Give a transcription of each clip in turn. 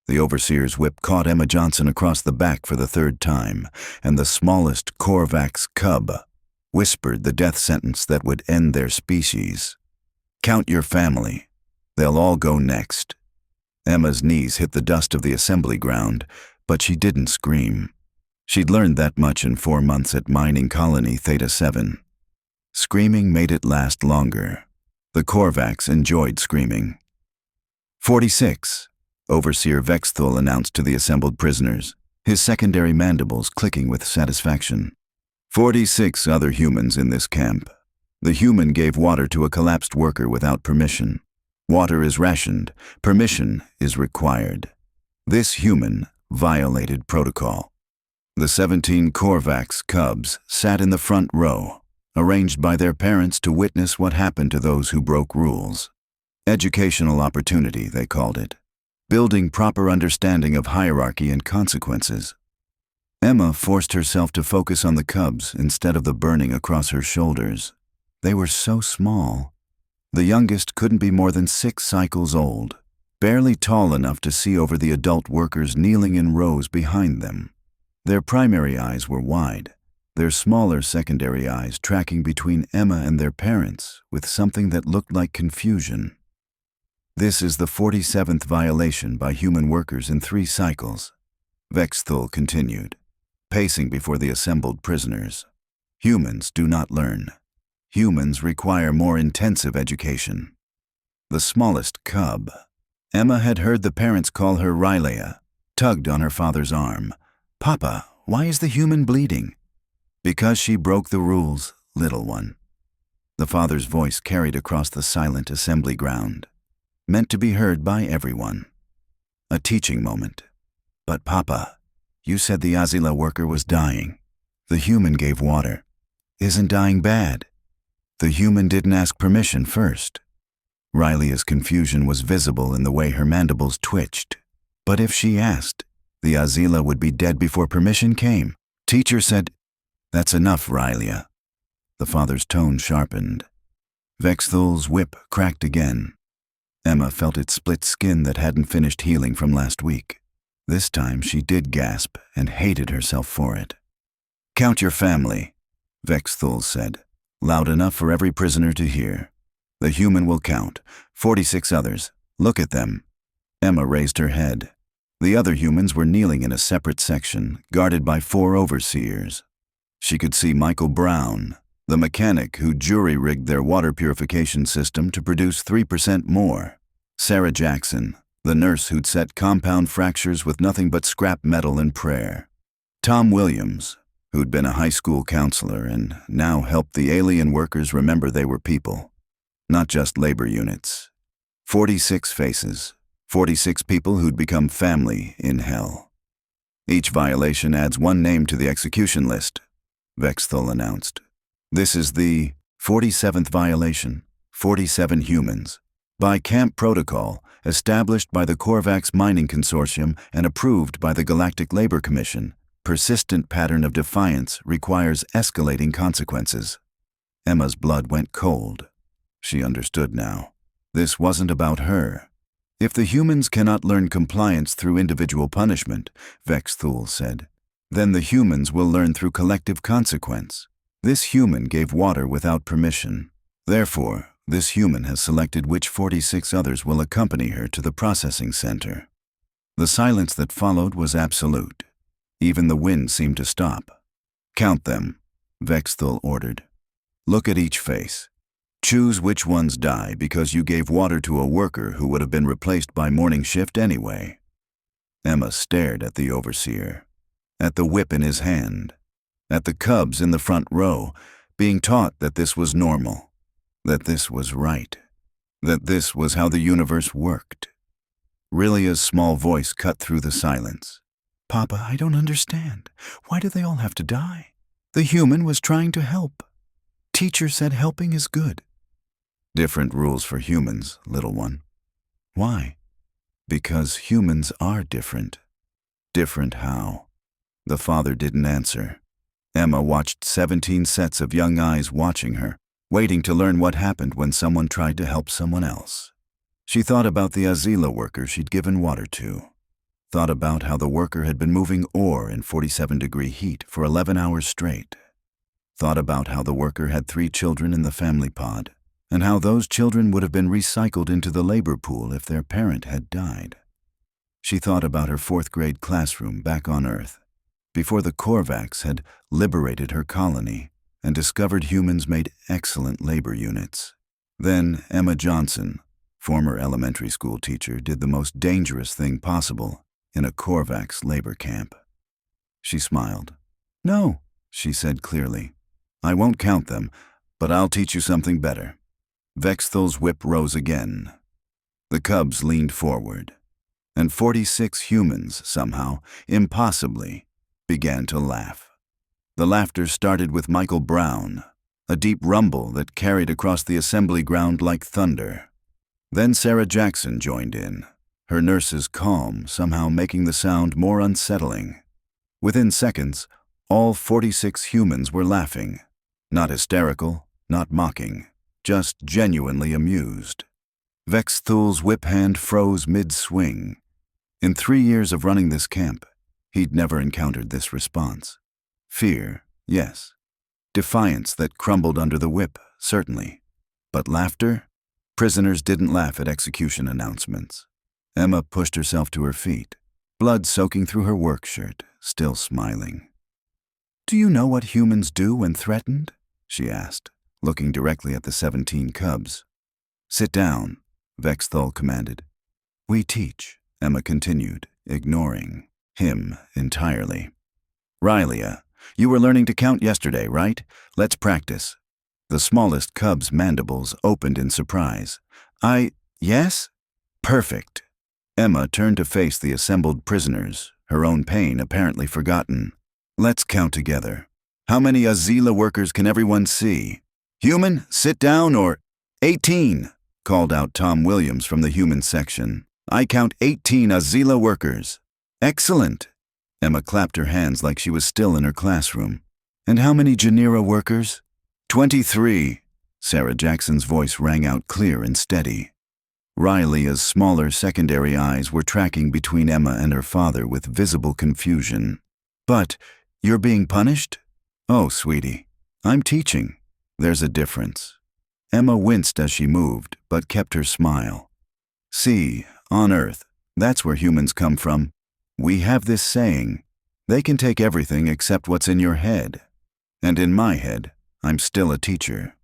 The overseer's whip caught Emma Johnson across the back for the third time, and the smallest Korvax cub whispered the death sentence that would end their species. "Count your family. They'll all go next." Emma's knees hit the dust of the assembly ground, but she didn't scream. She'd learned that much in 4 months at mining colony Theta 7. Screaming made it last longer. The Korvax enjoyed screaming. 46, Overseer Vexthul announced to the assembled prisoners, his secondary mandibles clicking with satisfaction. 46 other humans in this camp. The human gave water to a collapsed worker without permission. Water is rationed. Permission is required. This human violated protocol. The 17 Korvax cubs sat in the front row, arranged by their parents to witness what happened to those who broke rules. Educational opportunity, they called it. Building proper understanding of hierarchy and consequences. Emma forced herself to focus on the cubs instead of the burning across her shoulders. They were so small. The youngest couldn't be more than 6 cycles old, barely tall enough to see over the adult workers kneeling in rows behind them. Their primary eyes were wide, their smaller secondary eyes tracking between Emma and their parents with something that looked like confusion. This is the 47th violation by human workers in 3 cycles, Vexthul continued, pacing before the assembled prisoners. Humans do not learn. Humans require more intensive education. The smallest cub. Emma had heard the parents call her Rylea, tugged on her father's arm. "Papa, why is the human bleeding?" "Because she broke the rules, little one." The father's voice carried across the silent assembly ground, meant to be heard by everyone. A teaching moment. "But Papa, you said the Azila worker was dying. The human gave water. Isn't dying bad? The human didn't ask permission first." Rylea's confusion was visible in the way her mandibles twitched. But if she asked, the Azila would be dead before permission came. Teacher said, "That's enough, Rylea." The father's tone sharpened. Vexthul's whip cracked again. Emma felt its split skin that hadn't finished healing from last week. This time she did gasp and hated herself for it. "Count your family," Vexthul said, loud enough for every prisoner to hear. "The human will count. 46 others. Look at them." Emma raised her head. The other humans were kneeling in a separate section, guarded by 4 overseers. She could see Michael Brown, the mechanic who jury-rigged their water purification system to produce 3% more. Sarah Jackson, the nurse who'd set compound fractures with nothing but scrap metal and prayer. Tom Williams, who'd been a high school counselor and now helped the alien workers remember they were people, not just labor units. 46 faces, 46 people who'd become family in hell. "Each violation adds 1 name to the execution list," Vexthul announced. "This is the 47th violation, 47 humans. By camp protocol, established by the Korvax Mining Consortium and approved by the Galactic Labor Commission, persistent pattern of defiance requires escalating consequences." Emma's blood went cold. She understood now. This wasn't about her. "If the humans cannot learn compliance through individual punishment," Vexthul said, "then the humans will learn through collective consequence. This human gave water without permission. Therefore, this human has selected which 46 others will accompany her to the processing center." The silence that followed was absolute. Even the wind seemed to stop. "Count them," Vexthul ordered. "Look at each face. Choose which ones die because you gave water to a worker who would have been replaced by morning shift anyway." Emma stared at the overseer, at the whip in his hand, at the cubs in the front row, being taught that this was normal, that this was right, that this was how the universe worked. Rylea's small voice cut through the silence. "Papa, I don't understand. Why do they all have to die? The human was trying to help. Teacher said helping is good." "Different rules for humans, little one." "Why?" "Because humans are different." "Different how?" The father didn't answer. Emma watched 17 sets of young eyes watching her, waiting to learn what happened when someone tried to help someone else. She thought about the Azila worker she'd given water to. thought about how the worker had been moving ore in 47-degree heat for 11 hours straight, thought about how the worker had 3 children in the family pod, and how those children would have been recycled into the labor pool if their parent had died. She thought about her 4th-grade classroom back on Earth, before the Korvax had liberated her colony and discovered humans made excellent labor units. Then Emma Johnson, former elementary school teacher, did the most dangerous thing possible in a Korvax labor camp. She smiled. "No," she said clearly. "I won't count them, but I'll teach you something better." Vexthal's whip rose again. The cubs leaned forward, and 46 humans somehow, impossibly, began to laugh. The laughter started with Michael Brown, a deep rumble that carried across the assembly ground like thunder. Then Sarah Jackson joined in, her nurse's calm somehow making the sound more unsettling. Within seconds, all 46 humans were laughing. Not hysterical, not mocking, just genuinely amused. Vexthal's whip hand froze mid-swing. In 3 years of running this camp, he'd never encountered this response. Fear, yes. Defiance that crumbled under the whip, certainly. But laughter? Prisoners didn't laugh at execution announcements. Emma pushed herself to her feet, blood soaking through her work shirt, still smiling. "Do you know what humans do when threatened?" she asked, looking directly at the 17 cubs. "Sit down," Vexthal commanded. "We teach," Emma continued, ignoring him entirely. "Rylia, you were learning to count yesterday, right? Let's practice." The smallest cub's mandibles opened in surprise. Yes? Perfect." Emma turned to face the assembled prisoners, her own pain apparently forgotten. "Let's count together. How many Azila workers can everyone see? Human, sit down, or 18, called out Tom Williams from the human section. "I count 18 Azila workers." "Excellent." Emma clapped her hands like she was still in her classroom. "And how many Genera workers?" 23. Sarah Jackson's voice rang out clear and steady. Rylia's smaller secondary eyes were tracking between Emma and her father with visible confusion. "But you're being punished?" "Oh, sweetie, I'm teaching. There's a difference." Emma winced as she moved, but kept her smile. "See, on Earth, that's where humans come from. We have this saying, they can take everything except what's in your head. And in my head, I'm still a teacher."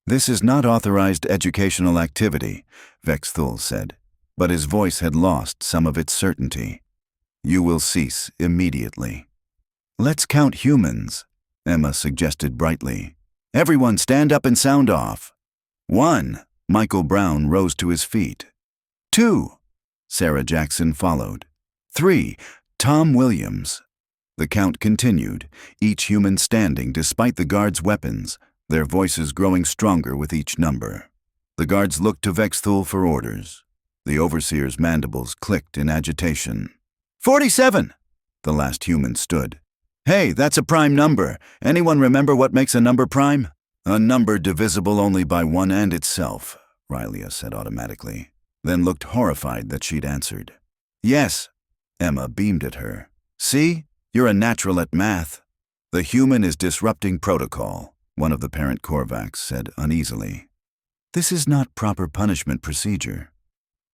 "This is not authorized educational activity," Vexthal said, but his voice had lost some of its certainty. "You will cease immediately." "Let's count humans," Emma suggested brightly. "Everyone stand up and sound off." 1. Michael Brown rose to his feet. 2. Sarah Jackson followed. 3. Tom Williams. The count continued, each human standing despite the guards' weapons, their voices growing stronger with each number. The guards looked to Vexthal for orders. The overseer's mandibles clicked in agitation. 47! The last human stood. "Hey, that's a prime number. Anyone remember what makes a number prime?" "A number divisible only by 1 and itself," Rylia said automatically, then looked horrified that she'd answered. "Yes." Emma beamed at her. "See? You're a natural at math." "The human is disrupting protocol," one of the parent Korvax said uneasily. "This is not proper punishment procedure."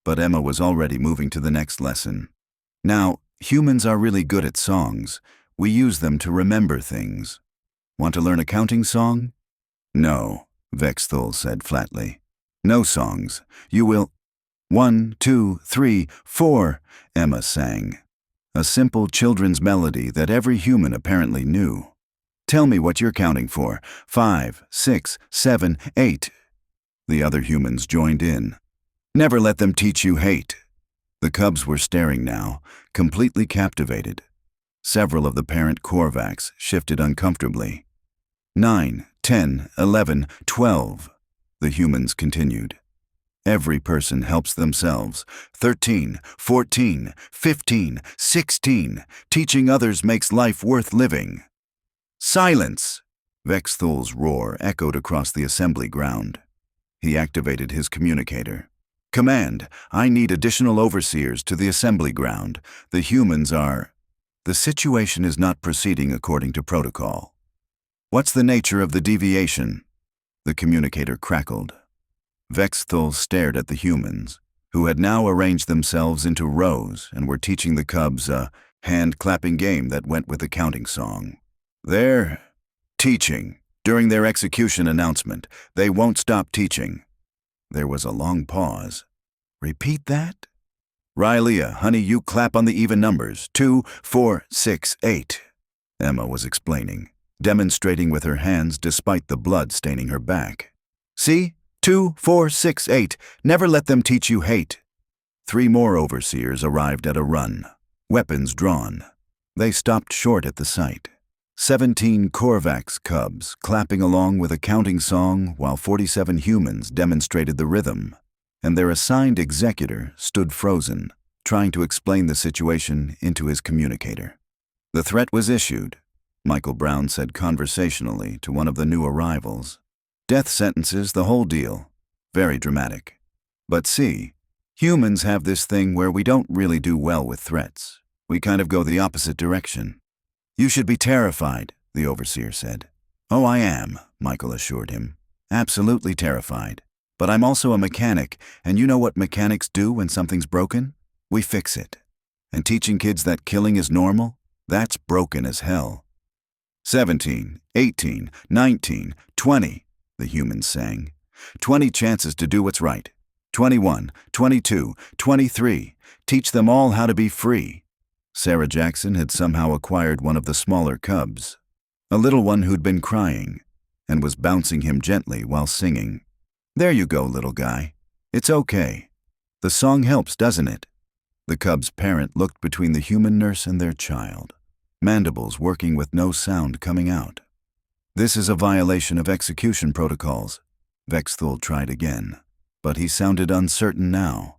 But Emma was already moving to the next lesson. "Now, humans are really good at songs. We use them to remember things. Want to learn a counting song?" "No," Vexthal said flatly. "No songs. You will—" 1, 2, 3, 4, Emma sang. A simple children's melody that every human apparently knew. "Tell me what you're counting for. 5, 6, 7, 8. The other humans joined in. "Never let them teach you hate." The cubs were staring now, completely captivated. Several of the parent Korvax shifted uncomfortably. 9, 10, 11, 12. The humans continued. "Every person helps themselves. 13, 14, 15, 16. Teaching others makes life worth living." "Silence!" Vexthal's roar echoed across the assembly ground. He activated his communicator. Command, I need additional overseers to the assembly ground. The humans are... The situation is not proceeding according to protocol. What's the nature of the deviation? The communicator crackled. Vexthul stared at the humans, who had now arranged themselves into rows and were teaching the cubs a hand-clapping game that went with the counting song. They're teaching. During their execution announcement, they won't stop teaching. There was a long pause. Repeat that? Rylea, honey, you clap on the even numbers. 2, 4, 6, 8. Emma was explaining, demonstrating with her hands despite the blood staining her back. See? 2, 4, 6, 8. Never let them teach you hate. 3 more overseers arrived at a run, weapons drawn. They stopped short at the sight. 17 Korvax cubs clapping along with a counting song while 47 humans demonstrated the rhythm, and their assigned executor stood frozen, trying to explain the situation into his communicator. The threat was issued, Michael Brown said conversationally to one of the new arrivals. Death sentences, the whole deal. Very dramatic. But see, humans have this thing where we don't really do well with threats. We kind of go the opposite direction. You should be terrified, the overseer said. Oh, I am, Michael assured him. Absolutely terrified. But I'm also a mechanic, and you know what mechanics do when something's broken? We fix it. And teaching kids that killing is normal? That's broken as hell. 17, 18, 19, 20, the humans sang. 20 chances to do what's right. 21, 22, 23. Teach them all how to be free. Sarah Jackson had somehow acquired one of the smaller cubs, a little one who'd been crying, and was bouncing him gently while singing. There you go, little guy. It's okay. The song helps, doesn't it? The cub's parent looked between the human nurse and their child, mandibles working with no sound coming out. This is a violation of execution protocols. Vexthul tried again, but he sounded uncertain now.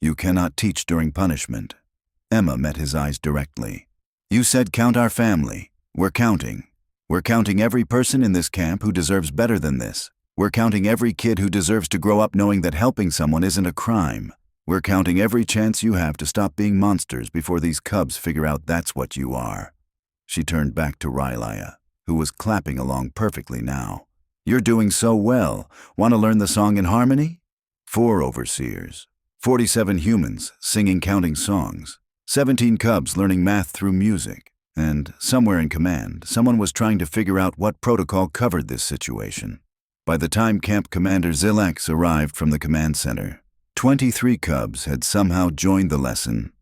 You cannot teach during punishment. Emma met his eyes directly. You said count our family. We're counting. We're counting every person in this camp who deserves better than this. We're counting every kid who deserves to grow up knowing that helping someone isn't a crime. We're counting every chance you have to stop being monsters before these cubs figure out that's what you are. She turned back to Rylea, who was clapping along perfectly now. You're doing so well. Want to learn the song in harmony? 4 overseers, 47 humans singing counting songs, 17 cubs learning math through music, and somewhere in command, someone was trying to figure out what protocol covered this situation. By the time Camp Commander Zilax arrived from the command center, 23 cubs had somehow joined the lesson.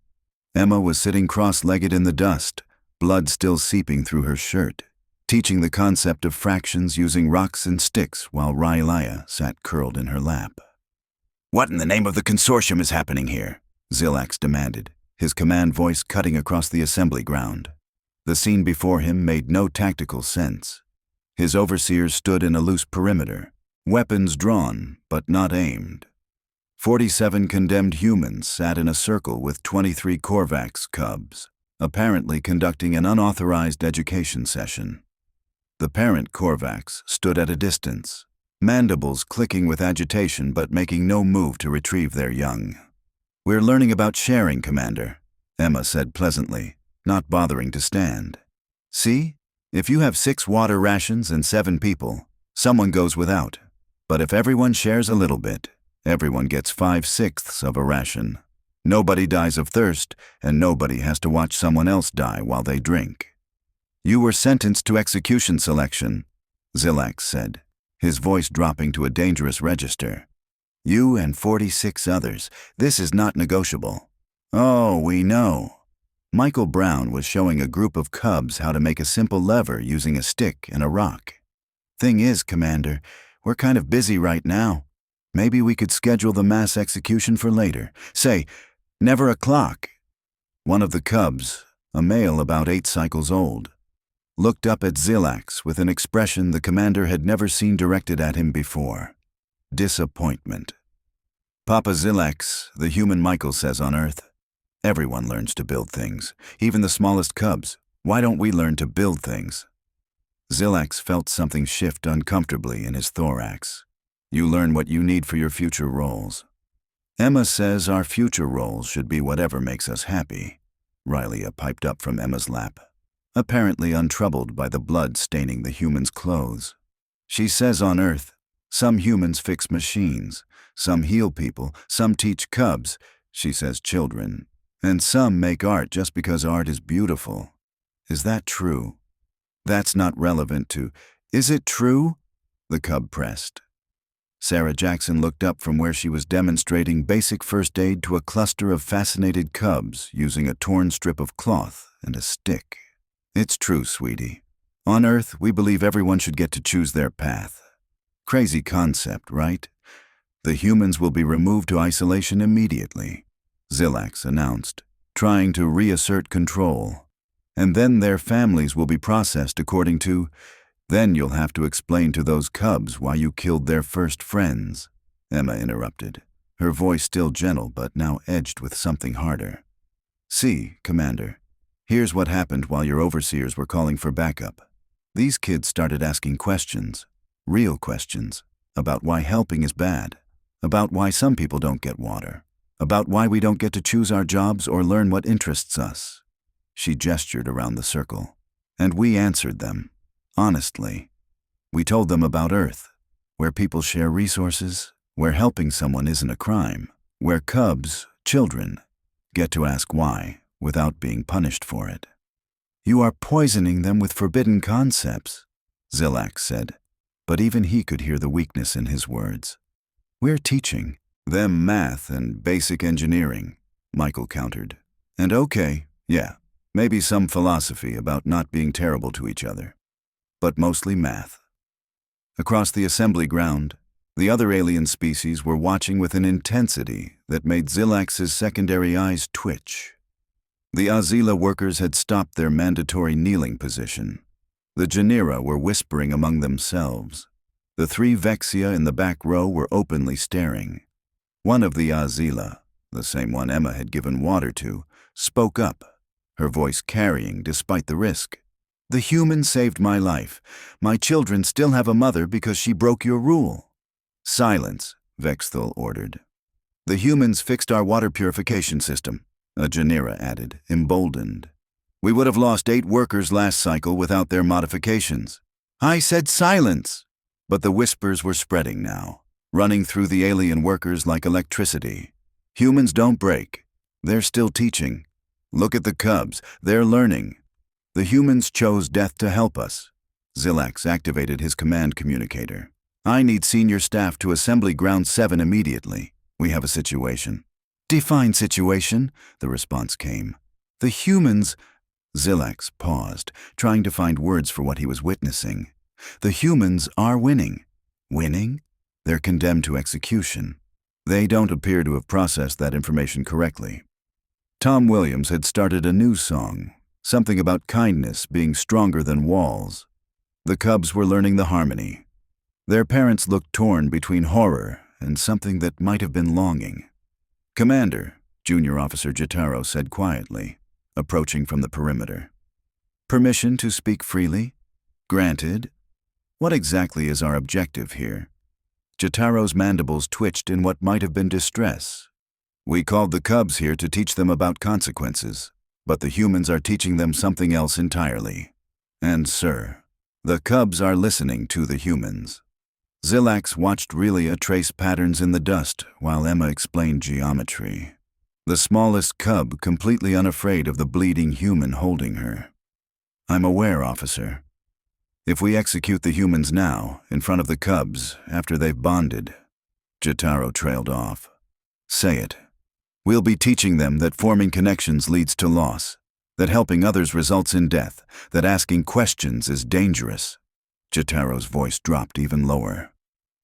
Emma was sitting cross-legged in the dust, blood still seeping through her shirt, teaching the concept of fractions using rocks and sticks while Rylea sat curled in her lap. What in the name of the consortium is happening here? Zilax demanded, his command voice cutting across the assembly ground. The scene before him made no tactical sense. His overseers stood in a loose perimeter, weapons drawn but not aimed. 47 condemned humans sat in a circle with 23 Korvax cubs, apparently conducting an unauthorized education session. The parent Korvax stood at a distance, mandibles clicking with agitation but making no move to retrieve their young. We're learning about sharing, Commander, Emma said pleasantly, not bothering to stand. See? If you have 6 water rations and 7 people, someone goes without. But if everyone shares a little bit, everyone gets 5/6 of a ration. Nobody dies of thirst, and nobody has to watch someone else die while they drink. You were sentenced to execution selection, Zilax said, his voice dropping to a dangerous register. You and 46 others. This is not negotiable. Oh, we know. Michael Brown was showing a group of cubs how to make a simple lever using a stick and a rock. Thing is, Commander, we're kind of busy right now. Maybe we could schedule the mass execution for later. Say, never a clock. One of the cubs, a male about 8 cycles old, looked up at Zilax with an expression the commander had never seen directed at him before. Disappointment. Papa Zilax, the human Michael says on Earth, everyone learns to build things, even the smallest cubs. Why don't we learn to build things? Zilax felt something shift uncomfortably in his thorax. You learn what you need for your future roles. Emma says our future roles should be whatever makes us happy, Riley piped up from Emma's lap, apparently untroubled by the blood staining the human's clothes. She says on Earth, some humans fix machines, some heal people, some teach cubs, she says children, and some make art just because art is beautiful. Is that true? That's not relevant to, is it true? The cub pressed. Sarah Jackson looked up from where she was demonstrating basic first aid to a cluster of fascinated cubs using a torn strip of cloth and a stick. It's true, sweetie. On Earth, we believe everyone should get to choose their path. Crazy concept, right? The humans will be removed to isolation immediately, Zilax announced, trying to reassert control. And then their families will be processed according to, then you'll have to explain to those cubs why you killed their first friends, Emma interrupted, her voice still gentle but now edged with something harder. See, Commander, here's what happened while your overseers were calling for backup. These kids started asking questions, real questions, about why helping is bad, about why some people don't get water, about why we don't get to choose our jobs or learn what interests us. She gestured around the circle, and we answered them. Honestly, we told them about Earth, where people share resources, where helping someone isn't a crime, where cubs, children, get to ask why without being punished for it. You are poisoning them with forbidden concepts, Zilax said, but even he could hear the weakness in his words. We're teaching them math and basic engineering, Michael countered. And okay, yeah, maybe some philosophy about not being terrible to each other. But mostly math. Across the assembly ground, the other alien species were watching with an intensity that made Zilax's secondary eyes twitch. The Azila workers had stopped their mandatory kneeling position. The Genera were whispering among themselves. The 3 Vexia in the back row were openly staring. One of the Azila, the same one Emma had given water to, spoke up, her voice carrying despite the risk. The human saved my life. My children still have a mother because she broke your rule. Silence, Vexthul ordered. The humans fixed our water purification system, a Genera added, emboldened. We would have lost 8 workers last cycle without their modifications. I said silence! But the whispers were spreading now, running through the alien workers like electricity. Humans don't break. They're still teaching. Look at the cubs. They're learning. The humans chose death to help us. Zilax activated his command communicator. I need senior staff to Assembly Ground 7 immediately. We have a situation. Define situation, the response came. The humans... Zilax paused, trying to find words for what he was witnessing. The humans are winning. Winning? They're condemned to execution. They don't appear to have processed that information correctly. Tom Williams had started a new song, something about kindness being stronger than walls. The cubs were learning the harmony. Their parents looked torn between horror and something that might have been longing. Commander, Junior Officer Jotaro said quietly, approaching from the perimeter. Permission to speak freely? Granted. What exactly is our objective here? Jotaro's mandibles twitched in what might have been distress. We called the cubs here to teach them about consequences, but the humans are teaching them something else entirely. And, sir, the cubs are listening to the humans. Zilax watched Relia trace patterns in the dust while Emma explained geometry. The smallest cub completely unafraid of the bleeding human holding her. I'm aware, officer. If we execute the humans now, in front of the cubs, after they've bonded, Jotaro trailed off. Say it. We'll be teaching them that forming connections leads to loss, that helping others results in death, that asking questions is dangerous. Jotaro's voice dropped even lower.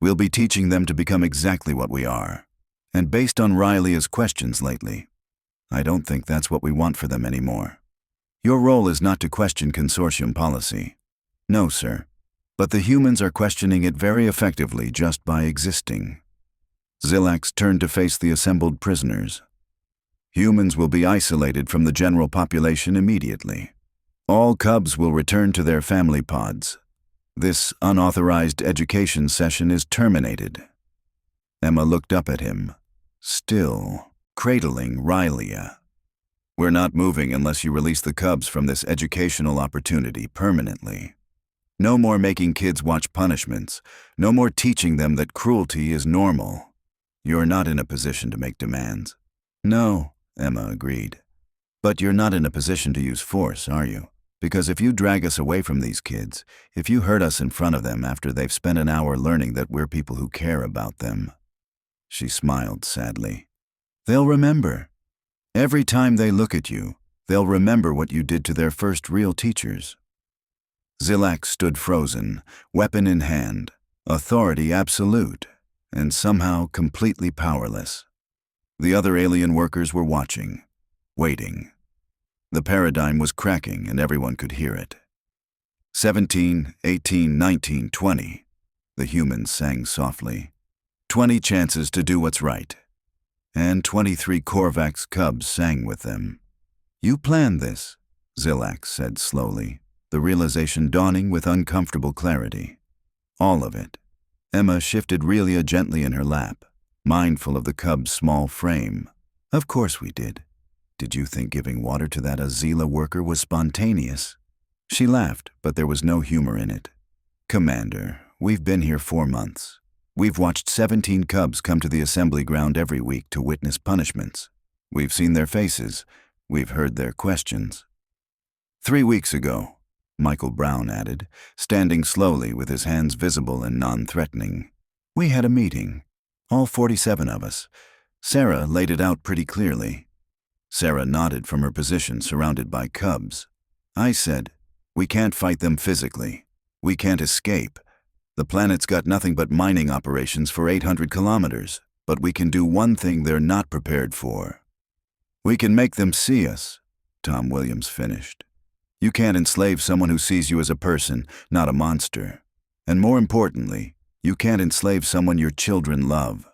We'll be teaching them to become exactly what we are. And based on Riley's questions lately, I don't think that's what we want for them anymore. Your role is not to question consortium policy. No, sir. But the humans are questioning it very effectively just by existing. Zilax turned to face the assembled prisoners. Humans will be isolated from the general population immediately. All cubs will return to their family pods. This unauthorized education session is terminated. Emma looked up at him, still, cradling Rylia. "We're not moving unless you release the cubs from this educational opportunity permanently. No more making kids watch punishments. No more teaching them that cruelty is normal. You're not in a position to make demands." "No," Emma agreed. "But you're not in a position to use force, are you? Because if you drag us away from these kids, if you hurt us in front of them after they've spent an hour learning that we're people who care about them," she smiled sadly, "they'll remember. Every time they look at you, they'll remember what you did to their first real teachers." Zilak stood frozen, weapon in hand, authority absolute, and somehow completely powerless. The other alien workers were watching, waiting. The paradigm was cracking and everyone could hear it. 17, 18, 19, 20, the humans sang softly. 20 chances to do what's right. And 23 Korvax cubs sang with them. "You planned this," Zilak said slowly, the realization dawning with uncomfortable clarity. "All of it." Emma shifted Relia gently in her lap, mindful of the cub's small frame. "Of course we did. Did you think giving water to that Azila worker was spontaneous?" She laughed, but there was no humor in it. "Commander, we've been here 4 months. We've watched 17 cubs come to the assembly ground every week to witness punishments. We've seen their faces. We've heard their questions." 3 weeks ago, Michael Brown added, standing slowly with his hands visible and non-threatening, "we had a meeting. All 47 of us. Sarah laid it out pretty clearly." Sarah nodded from her position surrounded by cubs. "I said, we can't fight them physically. We can't escape. The planet's got nothing but mining operations for 800 kilometers, but we can do one thing they're not prepared for. We can make them see us," Tom Williams finished. "You can't enslave someone who sees you as a person, not a monster. And more importantly, you can't enslave someone your children love."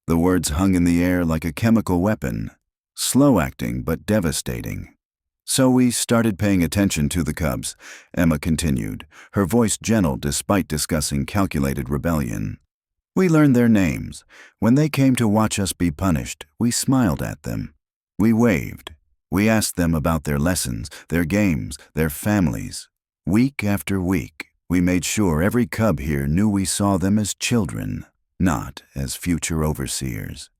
The words hung in the air like a chemical weapon, slow-acting but devastating. "So we started paying attention to the cubs," Emma continued, her voice gentle despite discussing calculated rebellion. "We learned their names. When they came to watch us be punished, we smiled at them. We waved. We asked them about their lessons, their games, their families. Week after week, we made sure every cub here knew we saw them as children, not as future overseers."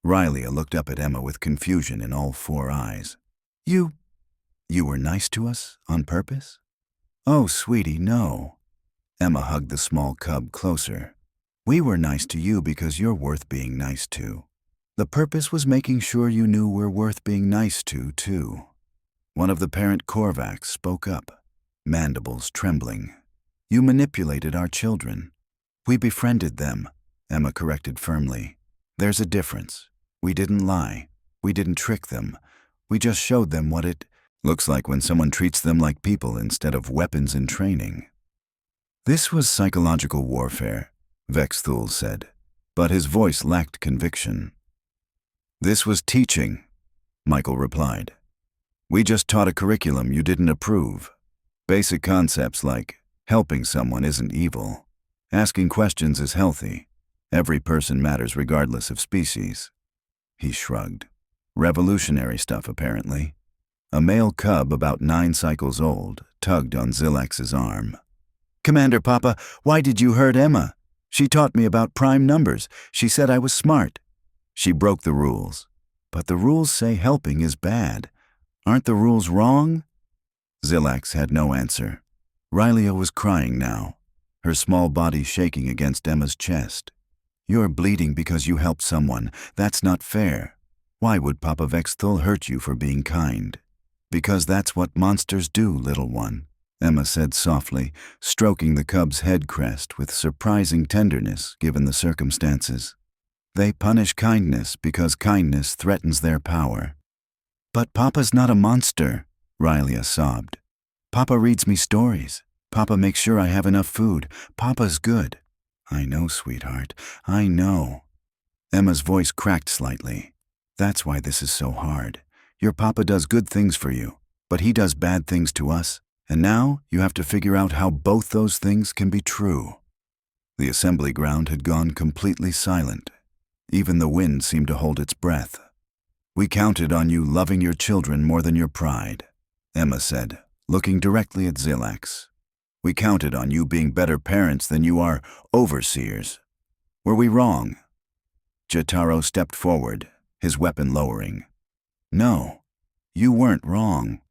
Rylia looked up at Emma with confusion in all 4 eyes. You were nice to us on purpose?" "Oh, sweetie, no." Emma hugged the small cub closer. "We were nice to you because you're worth being nice to. The purpose was making sure you knew we're worth being nice to, too." One of the parent Korvax spoke up, mandibles trembling. "You manipulated our children." "We befriended them," Emma corrected firmly. "There's a difference. We didn't lie. We didn't trick them. We just showed them what it looks like when someone treats them like people instead of weapons in training." "This was psychological warfare," Vexthul said, but his voice lacked conviction. "This was teaching," Michael replied. "We just taught a curriculum you didn't approve. Basic concepts like helping someone isn't evil. Asking questions is healthy. Every person matters regardless of species." He shrugged. "Revolutionary stuff, apparently." A male cub about 9 cycles old tugged on Zilax's arm. "Commander Papa, why did you hurt Emma? She taught me about prime numbers. She said I was smart." "She broke the rules. But the rules say helping is bad. Aren't the rules wrong?" Zilax had no answer. Rylia was crying now, her small body shaking against Emma's chest. "You're bleeding because you helped someone. That's not fair. Why would Papa Vexthul hurt you for being kind?" "Because that's what monsters do, little one," Emma said softly, stroking the cub's head crest with surprising tenderness given the circumstances. "They punish kindness because kindness threatens their power." "But Papa's not a monster," Rylia sobbed. "Papa reads me stories. Papa makes sure I have enough food. Papa's good." "I know, sweetheart. I know." Emma's voice cracked slightly. "That's why this is so hard. Your Papa does good things for you, but he does bad things to us, and now you have to figure out how both those things can be true." The assembly ground had gone completely silent. Even the wind seemed to hold its breath. "We counted on you loving your children more than your pride," Emma said, looking directly at Zilax. "We counted on you being better parents than you are overseers. Were we wrong?" Jotaro stepped forward, his weapon lowering. "No, you weren't wrong."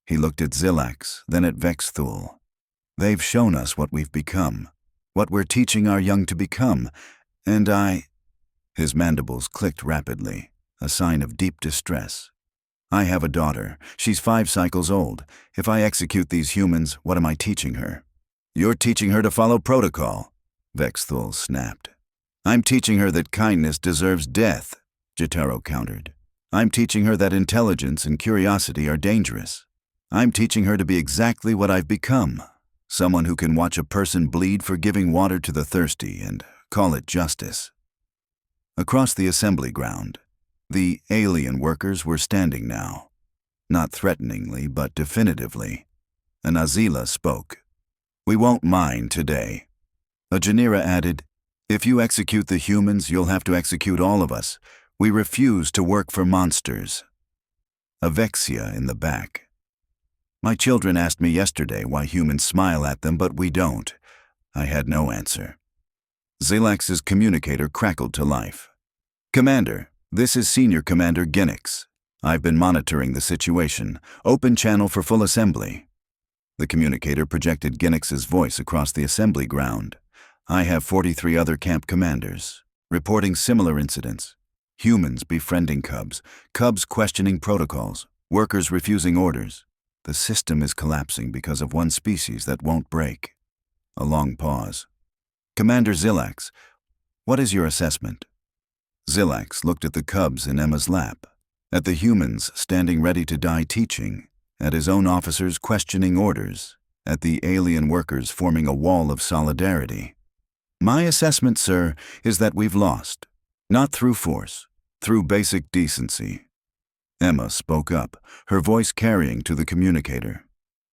He looked at Zilax, then at Vexthul. "They've shown us what we've become, what we're teaching our young to become, and I—" His mandibles clicked rapidly, a sign of deep distress. "I have a daughter. She's 5 cycles old. If I execute these humans, what am I teaching her?" "You're teaching her to follow protocol," Vexthul snapped. "I'm teaching her that kindness deserves death," Jotaro countered. "I'm teaching her that intelligence and curiosity are dangerous. I'm teaching her to be exactly what I've become, someone who can watch a person bleed for giving water to the thirsty and call it justice." Across the assembly ground, the alien workers were standing now, not threateningly but definitively. An Azila spoke. "We won't mind today." A Janira added, "If you execute the humans, you'll have to execute all of us. We refuse to work for monsters." A Vexia in the back. "My children asked me yesterday why humans smile at them, but we don't." I had no answer. Zilax's communicator crackled to life. "Commander, this is Senior Commander Ginix. I've been monitoring the situation. Open channel for full assembly." The communicator projected Ginix's voice across the assembly ground. "I have 43 other camp commanders, reporting similar incidents. Humans befriending cubs, cubs questioning protocols, workers refusing orders. The system is collapsing because of one species that won't break." A long pause. "Commander Zilax, what is your assessment?" Zilax looked at the cubs in Emma's lap, at the humans standing ready to die teaching, at his own officers questioning orders, at the alien workers forming a wall of solidarity. "My assessment, sir, is that we've lost. Not through force, through basic decency." Emma spoke up, her voice carrying to the communicator.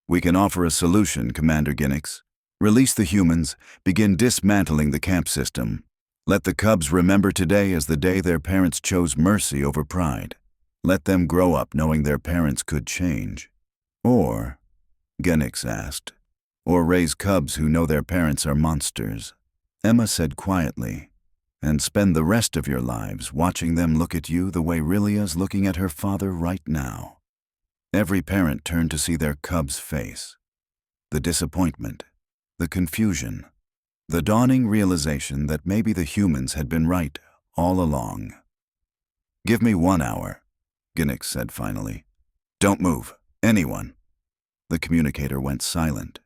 "We can offer a solution, Commander Ginix. Release the humans, begin dismantling the camp system. Let the cubs remember today as the day their parents chose mercy over pride. Let them grow up knowing their parents could change. Or," Ginix asked, "or raise cubs who know their parents are monsters." Emma said quietly, "And spend the rest of your lives watching them look at you the way Rilia's looking at her father right now." Every parent turned to see their cub's face. The disappointment, the confusion, the dawning realization that maybe the humans had been right all along. "Give me 1 hour," Ginix said finally. "Don't move, anyone." The communicator went silent.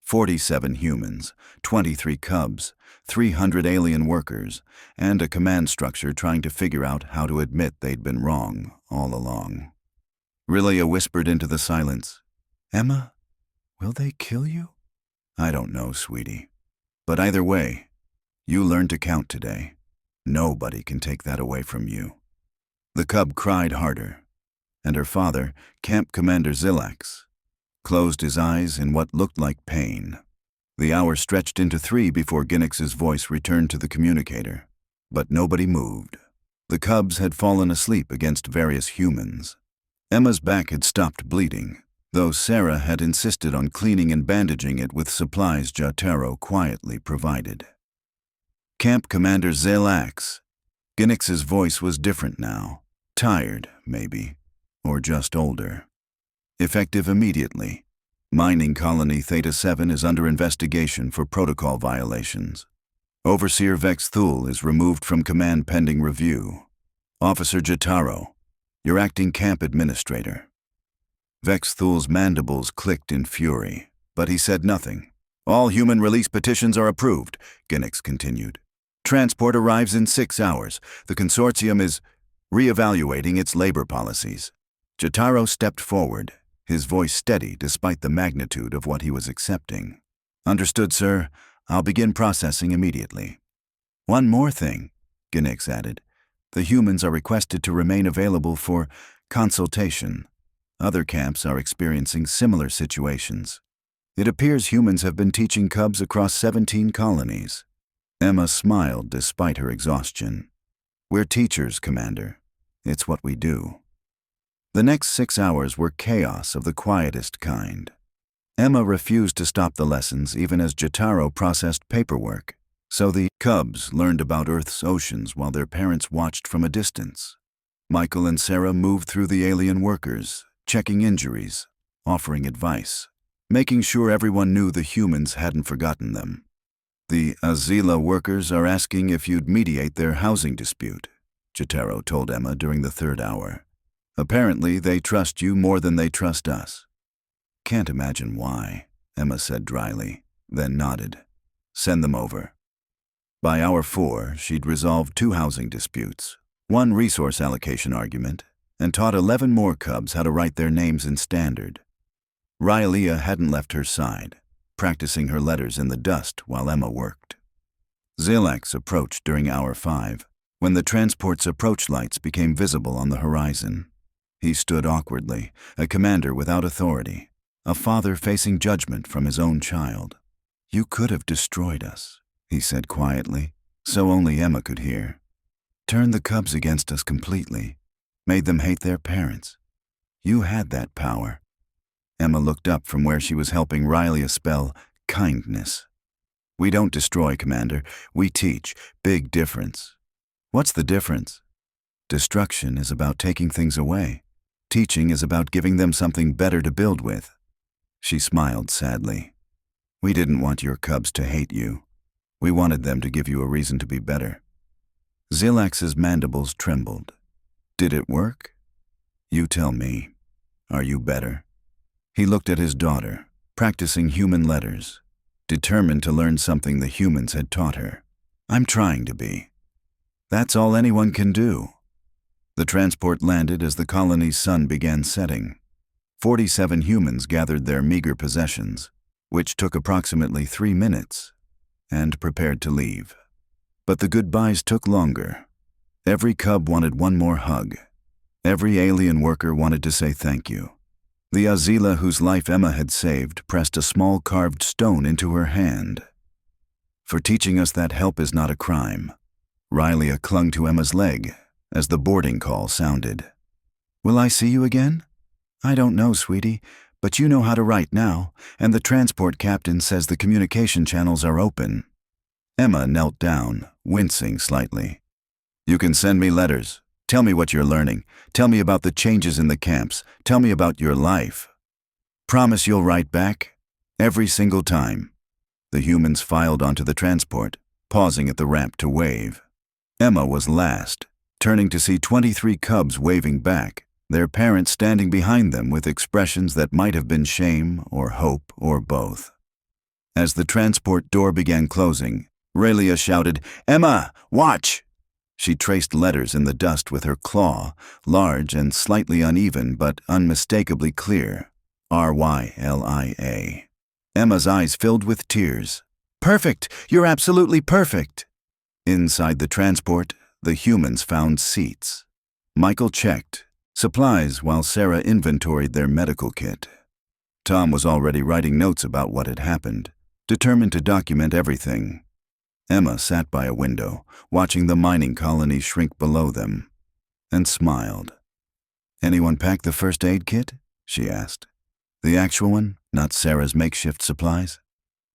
47 humans, 23 cubs, 300 alien workers, and a command structure trying to figure out how to admit they'd been wrong all along. Rilia whispered into the silence, "Emma, will they kill you?" "I don't know, sweetie. But either way, you learned to count today. Nobody can take that away from you." The cub cried harder, and her father, Camp Commander Zilax, closed his eyes in what looked like pain. The hour stretched into 3 before Ginix's voice returned to the communicator, but nobody moved. The cubs had fallen asleep against various humans. Emma's back had stopped bleeding, though Sarah had insisted on cleaning and bandaging it with supplies Jotaro quietly provided. "Camp Commander Zilax." Ginix's voice was different now, tired, maybe, or just older. "Effective immediately. Mining Colony Theta 7 is under investigation for protocol violations. Overseer Vexthul is removed from command pending review. Officer Jotaro, your acting camp administrator." Vexthul's mandibles clicked in fury, but he said nothing. "All human release petitions are approved," Ginix continued. "Transport arrives in 6 hours. The consortium is reevaluating its labor policies." Jotaro stepped forward, his voice steady despite the magnitude of what he was accepting. "Understood, sir. I'll begin processing immediately." "One more thing," Ginix added. "The humans are requested to remain available for consultation. Other camps are experiencing similar situations. It appears humans have been teaching cubs across 17 colonies." Emma smiled despite her exhaustion. We're teachers, Commander. It's what we do. The next 6 hours were chaos of the quietest kind. Emma refused to stop the lessons even as Jotaro processed paperwork, so the cubs learned about Earth's oceans while their parents watched from a distance. Michael and Sarah moved through the alien workers, checking injuries, offering advice, making sure everyone knew the humans hadn't forgotten them. The Azila workers are asking if you'd mediate their housing dispute, Jotaro told Emma during the 3rd hour. Apparently, they trust you more than they trust us. Can't imagine why, Emma said dryly, then nodded. Send them over. By hour 4, she'd resolved 2 housing disputes, 1 resource allocation argument, and taught 11 more cubs how to write their names in standard. Rylea hadn't left her side, practicing her letters in the dust while Emma worked. Zilax approached during hour 5, when the transport's approach lights became visible on the horizon. He stood awkwardly, a commander without authority, a father facing judgment from his own child. You could have destroyed us, he said quietly, so only Emma could hear. Turned the cubs against us completely, made them hate their parents. You had that power. Emma looked up from where she was helping Rylea spell kindness. We don't destroy, Commander. We teach. Big difference. What's the difference? Destruction is about taking things away. Teaching is about giving them something better to build with. She smiled sadly. We didn't want your cubs to hate you. We wanted them to give you a reason to be better. Zilax's mandibles trembled. Did it work? You tell me. Are you better? He looked at his daughter, practicing human letters, determined to learn something the humans had taught her. I'm trying to be. That's all anyone can do. The transport landed as the colony's sun began setting. 47 humans gathered their meager possessions, which took approximately 3 minutes, and prepared to leave. But the goodbyes took longer. Every cub wanted one more hug. Every alien worker wanted to say thank you. The Azila whose life Emma had saved pressed a small carved stone into her hand. For teaching us that help is not a crime. Rylea clung to Emma's leg as the boarding call sounded. Will I see you again? I don't know, sweetie, but you know how to write now, and the transport captain says the communication channels are open. Emma knelt down, wincing slightly. You can send me letters. Tell me what you're learning. Tell me about the changes in the camps. Tell me about your life. Promise you'll write back? Every single time. The humans filed onto the transport, pausing at the ramp to wave. Emma was last, turning to see 23 cubs waving back, their parents standing behind them with expressions that might have been shame or hope or both. As the transport door began closing, Rylea shouted, Emma, watch! She traced letters in the dust with her claw, large and slightly uneven but unmistakably clear. Rylea. Emma's eyes filled with tears. Perfect! You're absolutely perfect! Inside the transport, the humans found seats. Michael checked supplies while Sarah inventoried their medical kit. Tom was already writing notes about what had happened, determined to document everything. Emma sat by a window, watching the mining colony shrink below them, and smiled. Anyone pack the first aid kit? She asked. The actual one, not Sarah's makeshift supplies?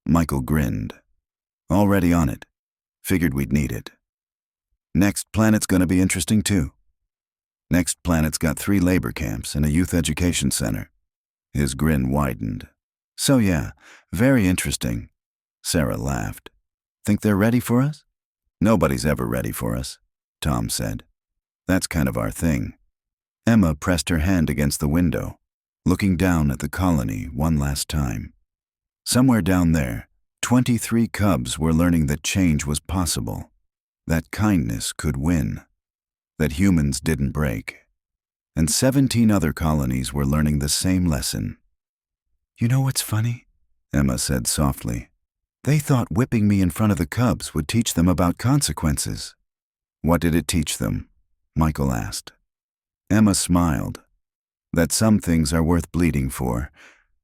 Michael grinned. Already on it. Figured we'd need it. Next planet's gonna be interesting too. Next planet's got 3 labor camps and a youth education center. His grin widened. So yeah, very interesting. Sarah laughed. Think they're ready for us? Nobody's ever ready for us, Tom said. That's kind of our thing. Emma pressed her hand against the window, looking down at the colony one last time. Somewhere down there, 23 cubs were learning that change was possible, that kindness could win, that humans didn't break. And 17 other colonies were learning the same lesson. You know what's funny? Emma said softly. They thought whipping me in front of the cubs would teach them about consequences. What did it teach them? Michael asked. Emma smiled. That some things are worth bleeding for,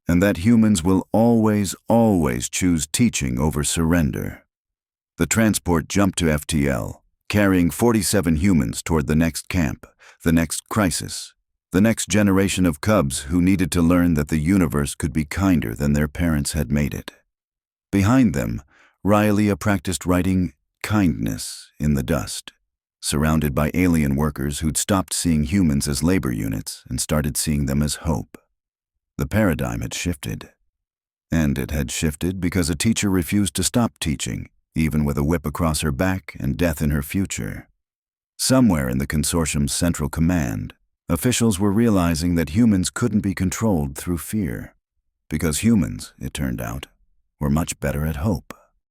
and that humans will always, always choose teaching over surrender. The transport jumped to FTL, carrying 47 humans toward the next camp, the next crisis, the next generation of cubs who needed to learn that the universe could be kinder than their parents had made it. Behind them, Rylea practiced writing kindness in the dust, surrounded by alien workers who'd stopped seeing humans as labor units and started seeing them as hope. The paradigm had shifted. And it had shifted because a teacher refused to stop teaching, even with a whip across her back and death in her future. Somewhere in the consortium's central command, officials were realizing that humans couldn't be controlled through fear, because humans, it turned out, were much better at hope.